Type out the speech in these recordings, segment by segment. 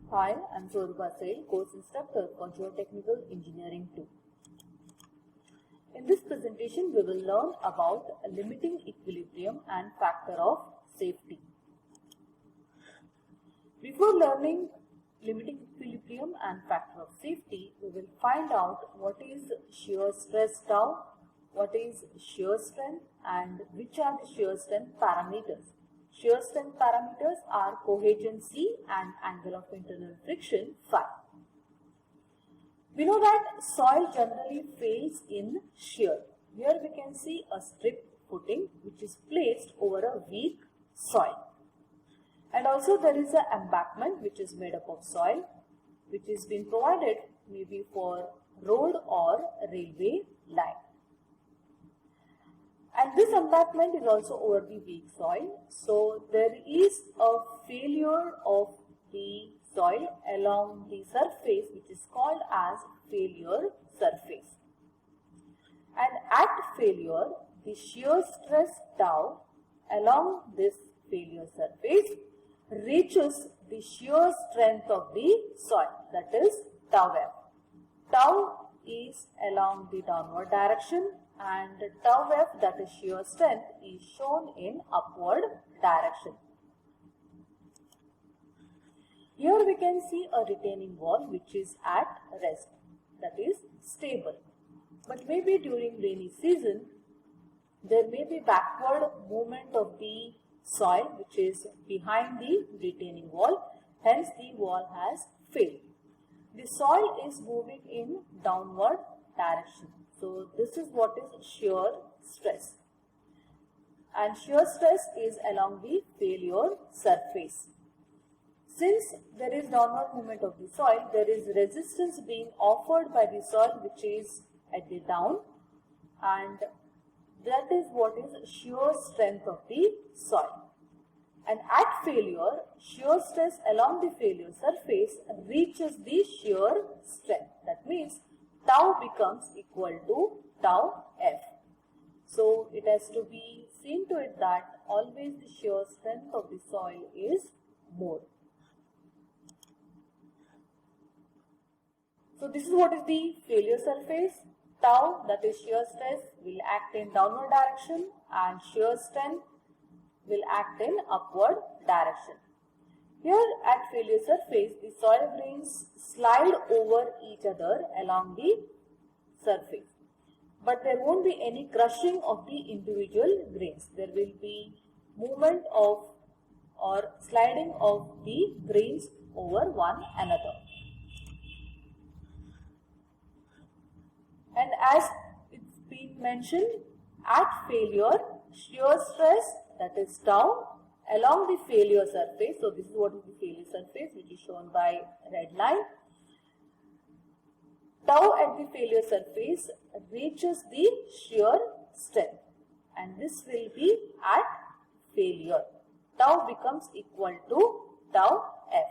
Hi, I'm Swarubha Sail, course instructor for Geotechnical Engineering 2. In this presentation, we will learn about limiting equilibrium and factor of safety. Before learning limiting equilibrium and factor of safety, we will find out what is shear stress tau, what is shear strength, and which are the shear strength parameters. Shear strength parameters are cohesion C and angle of internal friction phi. We know that soil generally fails in shear. Here we can see a strip footing which is placed over a weak soil. And also there is an embankment which is made up of soil which is being provided maybe for road or railway line. And this embankment is also over the weak soil. So there is a failure of the soil along the surface which is called as failure surface. And at failure, the shear stress tau along this failure surface reaches the shear strength of the soil, that is tau f. Tau is along the downward direction and tau f, that is shear strength, is shown in upward direction. Here we can see a retaining wall which is at rest, that is stable. But maybe during rainy season, there may be backward movement of the soil which is behind the retaining wall, hence the wall has failed. The soil is moving in downward direction. So this is what is shear stress. And shear stress is along the failure surface. Since there is downward movement of the soil, there is resistance being offered by the soil which is at the down, and that is what is shear strength of the soil. And at failure, shear stress along the failure surface reaches the shear strength. That means tau becomes equal to tau f. So it has to be seen to it that always the shear strength of the soil is more. So this is what is the failure surface. Tau, that is shear stress, will act in downward direction and shear strength will act in upward direction. Here at failure surface, the soil grains slide over each other along the surface. But there won't be any crushing of the individual grains. There will be movement of or sliding of the grains over one another. And as it's been mentioned, at failure, shear stress, that is tau, along the failure surface. So this is what is the failure surface, which is shown by red line. Tau at the failure surface reaches the shear strength, and this will be at failure. Tau becomes equal to tau f,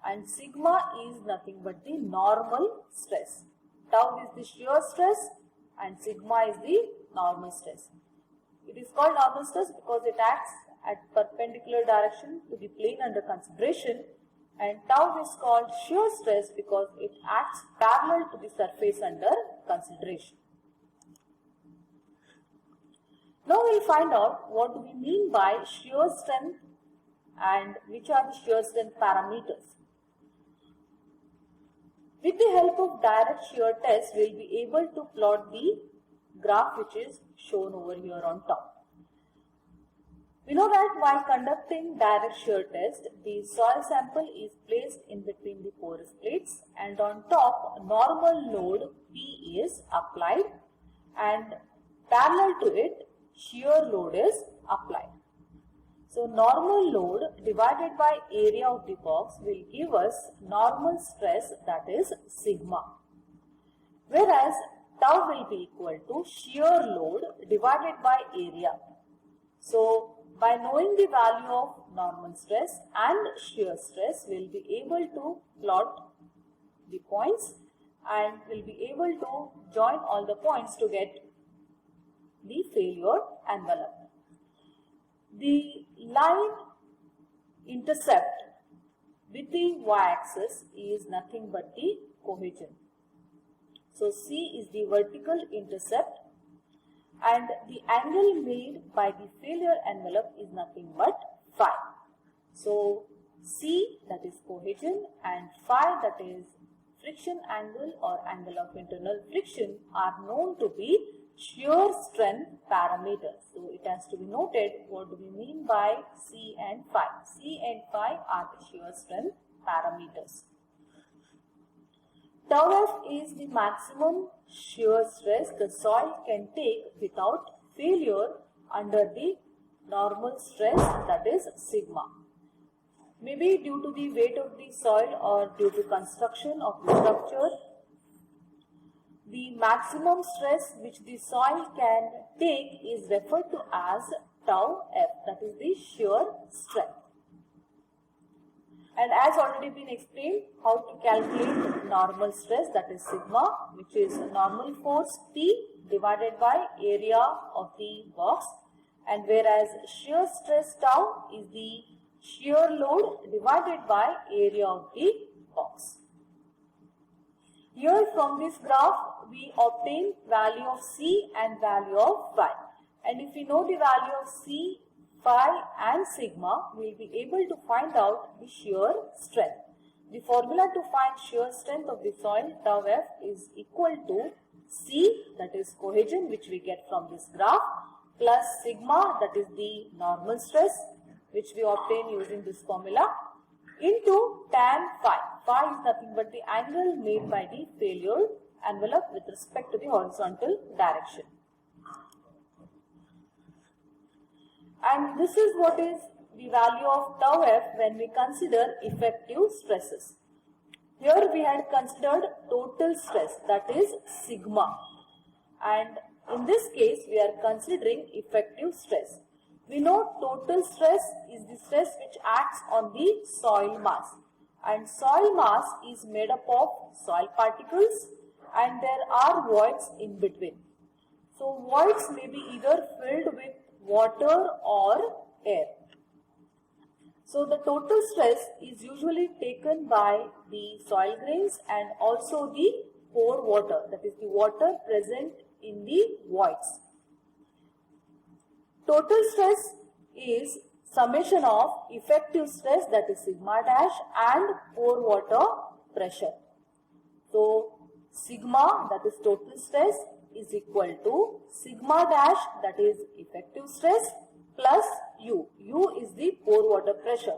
and sigma is nothing but the normal stress. Tau is the shear stress and sigma is the normal stress. It is called normal stress because it acts at perpendicular direction to the plane under consideration, and tau is called shear stress because it acts parallel to the surface under consideration. Now we will find out what do we mean by shear strength and which are the shear strength parameters. With the help of direct shear test, we will be able to plot the graph which is shown over here on top. We know that while conducting direct shear test, the soil sample is placed in between the porous plates, and on top normal load P is applied, and parallel to it shear load is applied. So normal load divided by area of the box will give us normal stress, that is sigma. Whereas tau will be equal to shear load divided by area. So by knowing the value of normal stress and shear stress, we will be able to plot the points and will be able to join all the points to get the failure envelope. The line intercept with the y-axis is nothing but the cohesion. So C is the vertical intercept and the angle made by the failure envelope is nothing but phi. So C, that is cohesion, and phi, that is friction angle or angle of internal friction, are known to be shear strength parameters. So it has to be noted what do we mean by C and phi. C and phi are the shear strength parameters. Tau F is the maximum shear stress the soil can take without failure under the normal stress, that is sigma. Maybe due to the weight of the soil or due to construction of the structure, the maximum stress which the soil can take is referred to as tau F, that is the shear strength. And as already been explained, how to calculate normal stress, that is sigma, which is normal force P divided by area of the box, and whereas shear stress tau is the shear load divided by area of the box. Here from this graph we obtain value of C and value of phi, and if we know the value of C, phi and sigma, we will be able to find out the shear strength. The formula to find shear strength of the soil tau F is equal to C, that is cohesion, which we get from this graph, plus sigma, that is the normal stress, which we obtain using this formula, into tan phi. Phi is nothing but the angle made by the failure envelope with respect to the horizontal direction. And this is what is the value of tau F when we consider effective stresses. Here we had considered total stress, that is sigma, and in this case we are considering effective stress. We know total stress is the stress which acts on the soil mass, and soil mass is made up of soil particles and there are voids in between. So voids may be either filled with water or air. So the total stress is usually taken by the soil grains and also the pore water, that is the water present in the voids. Total stress is summation of effective stress, that is sigma dash, and pore water pressure. So sigma, that is total stress, is equal to sigma dash, that is effective stress, plus U. U is the pore water pressure.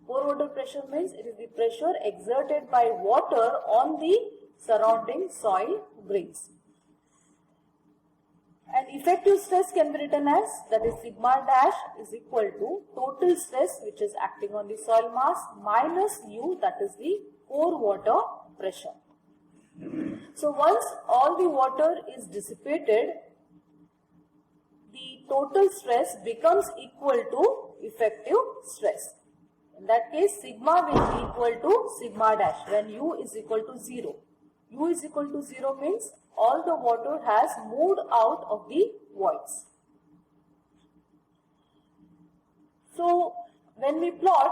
Pore water pressure means it is the pressure exerted by water on the surrounding soil grains. And effective stress can be written as, that is sigma dash is equal to total stress which is acting on the soil mass minus U, that is the pore water pressure. So once all the water is dissipated, the total stress becomes equal to effective stress. In that case, sigma will be equal to sigma dash when U is equal to 0. U is equal to 0 means all the water has moved out of the voids. So when we plot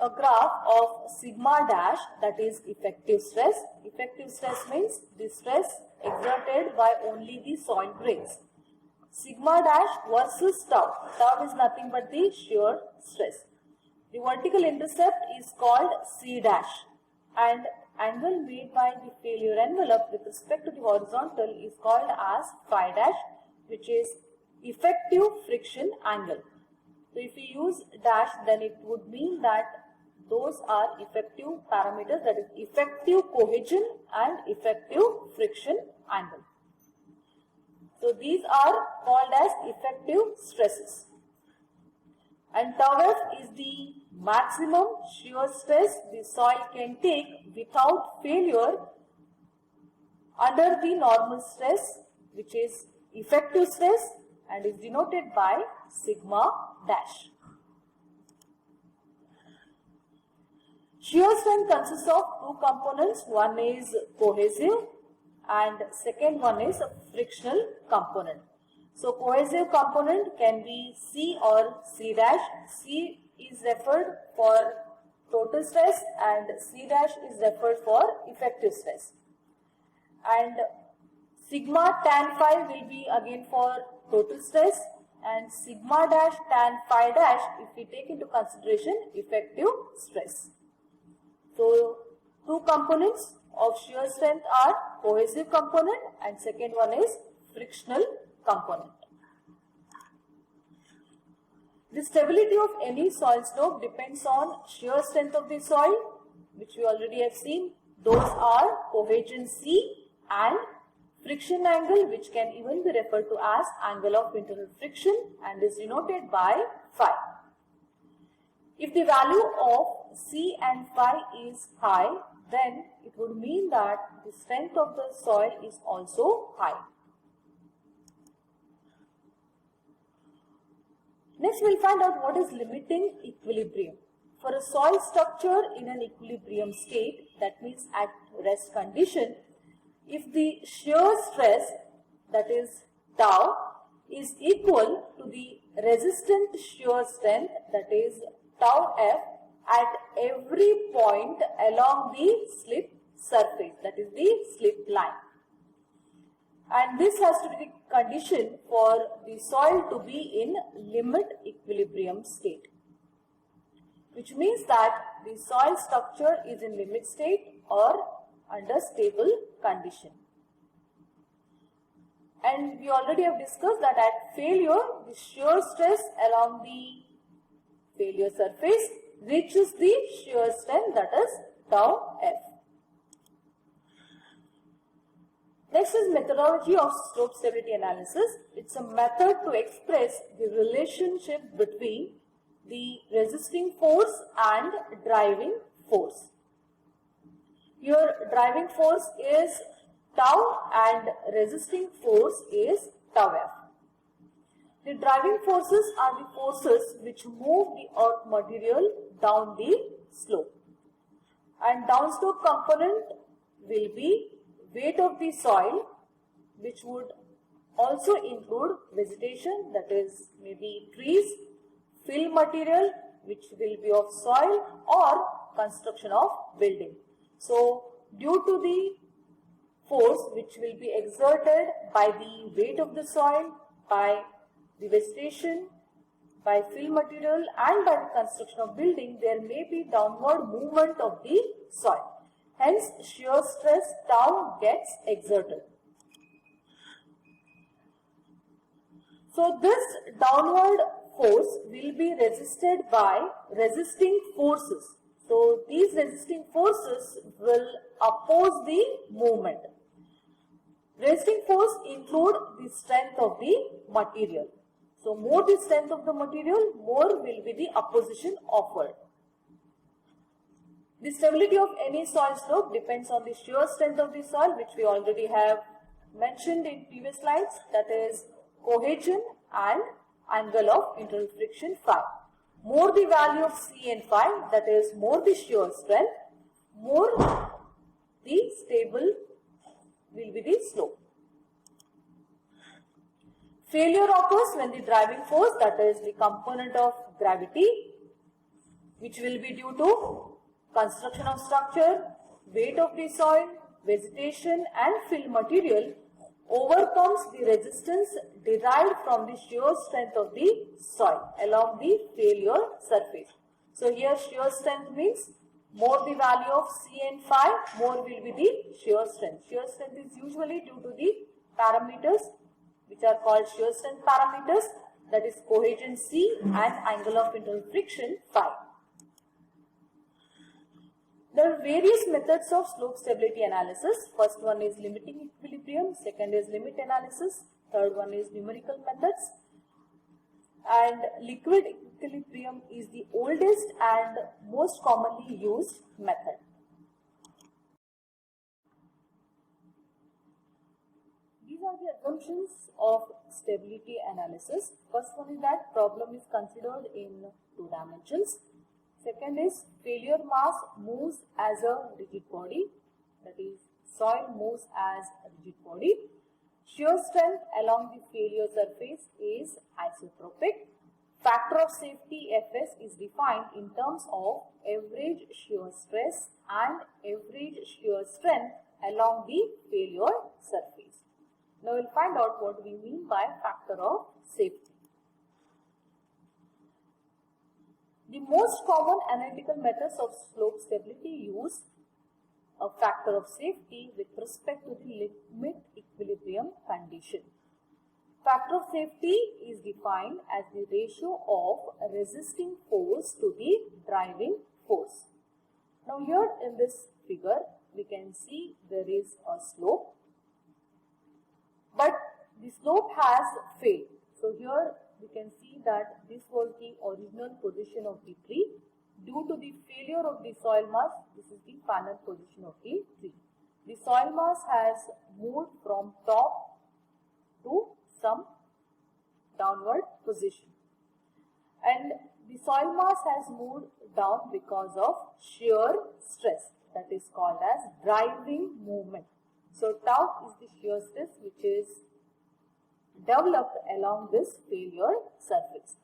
a graph of sigma dash, that is effective stress means the stress exerted by only the soil grains. Sigma dash versus tau. Tau is nothing but the shear stress. The vertical intercept is called C dash, and angle made by the failure envelope with respect to the horizontal is called as phi dash, which is effective friction angle. So if we use dash, then it would mean that those are effective parameters, that is effective cohesion and effective friction angle. So these are called as effective stresses. And tau F is the maximum shear stress the soil can take without failure under the normal stress, which is effective stress and is denoted by sigma dash. Shear strength consists of two components. One is cohesive and second one is frictional component. So cohesive component can be C or C dash. C is referred for total stress and C dash is referred for effective stress. And sigma tan phi will be again for total stress, and sigma dash tan phi dash if we take into consideration effective stress. So two components of shear strength are cohesive component and second one is frictional component. The stability of any soil slope depends on shear strength of the soil, which we already have seen. Those are cohesion C and friction angle, which can even be referred to as angle of internal friction and is denoted by phi. If the value of C and phi is high, then it would mean that the strength of the soil is also high. Next, we'll find out what is limiting equilibrium. For a soil structure in an equilibrium state, that means at rest condition, if the shear stress, that is tau, is equal to the resistant shear strength, that is tau f, at every point along the slip surface, that is the slip line. And this has to be the condition for the soil to be in limit equilibrium state, which means that the soil structure is in limit state or under stable condition. And we already have discussed that at failure, the shear stress along the failure surface reaches the shear strength, that is tau f. Next is methodology of slope stability analysis. It's a method to express the relationship between the resisting force and driving force. Your driving force is tau and resisting force is tau f. The driving forces are the forces which move the earth material down the slope. And downslope component will be weight of the soil, which would also include vegetation, that is maybe trees, fill material, which will be of soil, or construction of building. So due to the force which will be exerted by the weight of the soil, by the vegetation, by fill material and by the construction of building, there may be downward movement of the soil. Hence, shear stress tau gets exerted. So, this downward force will be resisted by resisting forces. So, these resisting forces will oppose the movement. Resisting force include the strength of the material. So, more the strength of the material, more will be the opposition offered. The stability of any soil slope depends on the shear strength of the soil, which we already have mentioned in previous slides, that is cohesion and angle of internal friction phi. More the value of C and phi, that is more the shear strength, more the stable will be the slope. Failure occurs when the driving force, that is the component of gravity, which will be due to construction of structure, weight of the soil, vegetation and fill material, overcomes the resistance derived from the shear strength of the soil along the failure surface. So here shear strength means more the value of C and phi, more will be the shear strength. Shear strength is usually due to the parameters which are called shear strength parameters, that is cohesion C and angle of internal friction phi. There are various methods of slope stability analysis. First one is limiting equilibrium, second is limit analysis, third one is numerical methods. And liquid equilibrium is the oldest and most commonly used method. These are the assumptions of stability analysis. First one is that problem is considered in two dimensions. Second is failure mass moves as a rigid body, that is soil moves as a rigid body. Shear strength along the failure surface is isotropic. factor of safety Fs is defined in terms of average shear stress and average shear strength along the failure surface. Now we'll find out what we mean by factor of safety. The most common analytical methods of slope stability use a factor of safety with respect to the limit equilibrium condition. Factor of safety is defined as the ratio of resisting force to the driving force. Now here in this figure we can see there is a slope, but the slope has failed. So here we can see that this was the original position of the tree. Due to the failure of the soil mass, this is the final position of the tree. The soil mass has moved from top to some downward position, and the soil mass has moved down because of shear stress, that is called as driving movement. So tau is the shear stress which is developed along this failure surface.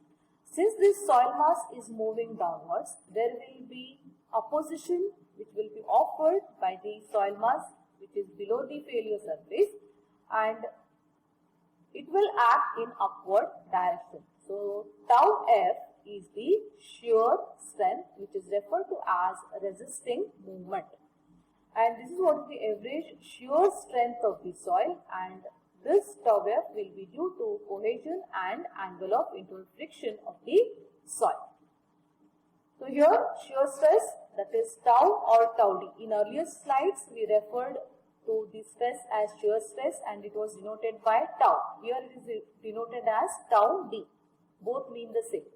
Since this soil mass is moving downwards, there will be opposition which will be offered by the soil mass which is below the failure surface, and it will act in upward direction. So tau F is the shear strength which is referred to as resisting movement, and this is what is the average shear strength of the soil, and this tau F will be due to cohesion and angle of internal friction of the soil. So here shear stress, that is tau or tau D. In earlier slides we referred to the stress as shear stress and it was denoted by tau. Here it is denoted as tau D. Both mean the same.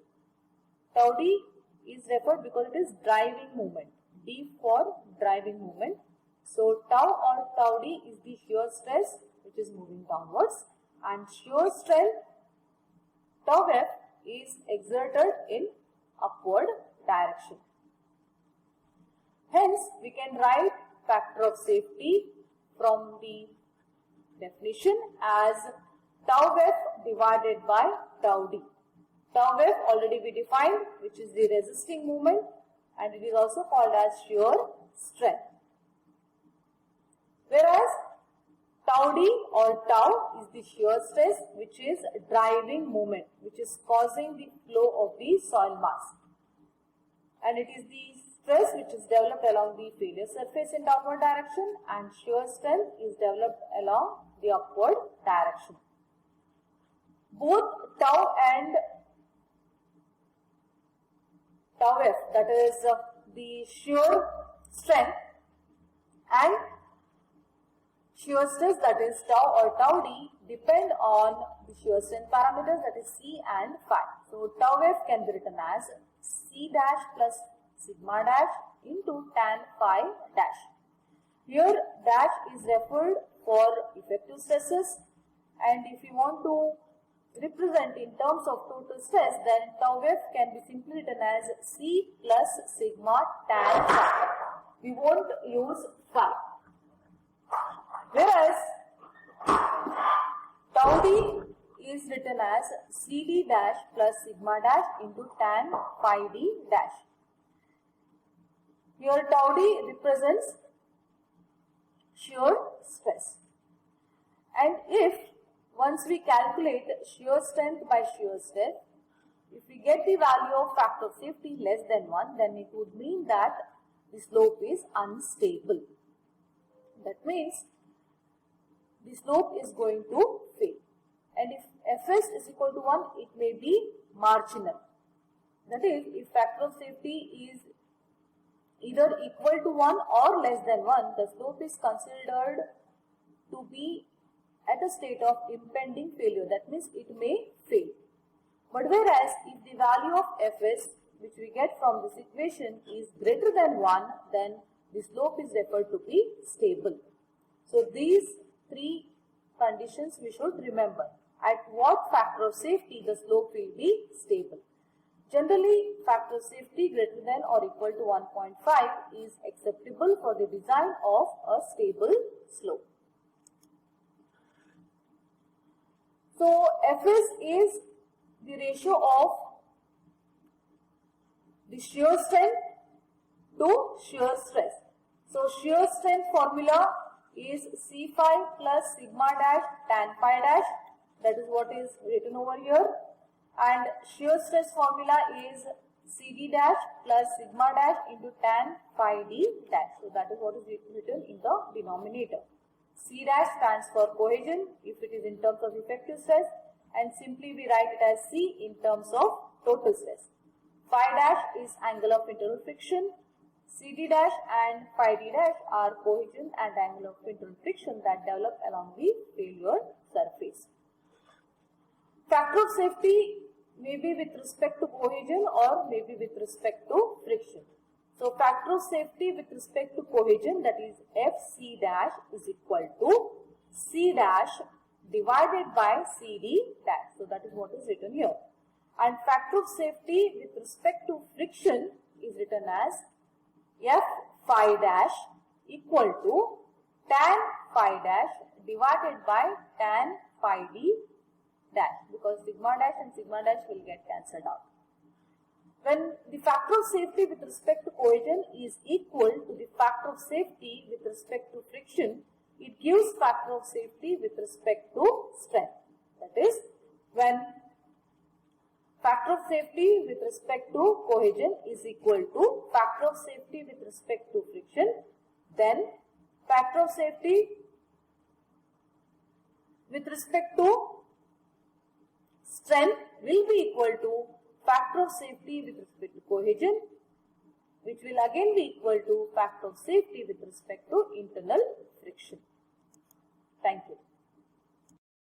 Tau D is referred because it is driving movement. D for driving movement. So tau or tau D is the shear stress which is moving downwards, and shear strength tau F is exerted in upward direction. Hence, we can write factor of safety from the definition as tau F divided by tau D. Tau F already we defined, which is the resisting movement, and it is also called as shear strength. Whereas tau D or tau is the shear stress which is driving movement, which is causing the flow of the soil mass, and it is the stress which is developed along the failure surface in downward direction, and shear strength is developed along the upward direction. Both tau and tau F, that is the shear strength, and shear stress, that is tau or tau D, depend on the shear strength parameters, that is C and phi. So tau F can be written as C dash plus sigma dash into tan phi dash. Here dash is referred for effective stresses, and if you want to represent in terms of total stress, then tau F can be simply written as C plus sigma tan phi. We won't use phi. Whereas tau D is written as CD dash plus sigma dash into tan phi D dash. Here tau D represents shear stress, and if once we calculate shear strength by shear stress, if we get the value of factor of safety less than 1, then it would mean that the slope is unstable. That means the slope is going to fail, and if Fs is equal to 1, it may be marginal. That is, if factor of safety is either equal to 1 or less than 1, the slope is considered to be at a state of impending failure. That means it may fail. But whereas if the value of Fs which we get from this equation is greater than 1, then the slope is referred to be stable. So these three conditions we should remember. At what factor of safety the slope will be stable? Generally, factor of safety greater than or equal to 1.5 is acceptable for the design of a stable slope. So Fs is the ratio of the shear strength to shear stress. So shear strength formula is C phi plus sigma dash tan phi dash. That is what is written over here. And shear stress formula is CD dash plus sigma dash into tan phi d dash. So that is what is written in the denominator. C dash stands for cohesion if it is in terms of effective stress, and simply we write it as C in terms of total stress. Phi dash is angle of internal friction. CD dash and phi d dash are cohesion and angle of internal friction that develop along the failure surface. Factor of safety may be with respect to cohesion or may be with respect to friction. So factor of safety with respect to cohesion, that is FC dash is equal to C dash divided by CD dash. So that is what is written here. And factor of safety with respect to friction is written as F phi dash equal to tan phi dash divided by tan phi d dash, because sigma dash and sigma dash will get cancelled out. When the factor of safety with respect to cohesion is equal to the factor of safety with respect to friction, it gives factor of safety with respect to strength. That is, when factor of safety with respect to cohesion is equal to factor of safety with respect to friction, then factor of safety with respect to strength will be equal to factor of safety with respect to cohesion, which will again be equal to factor of safety with respect to internal friction. Thank you.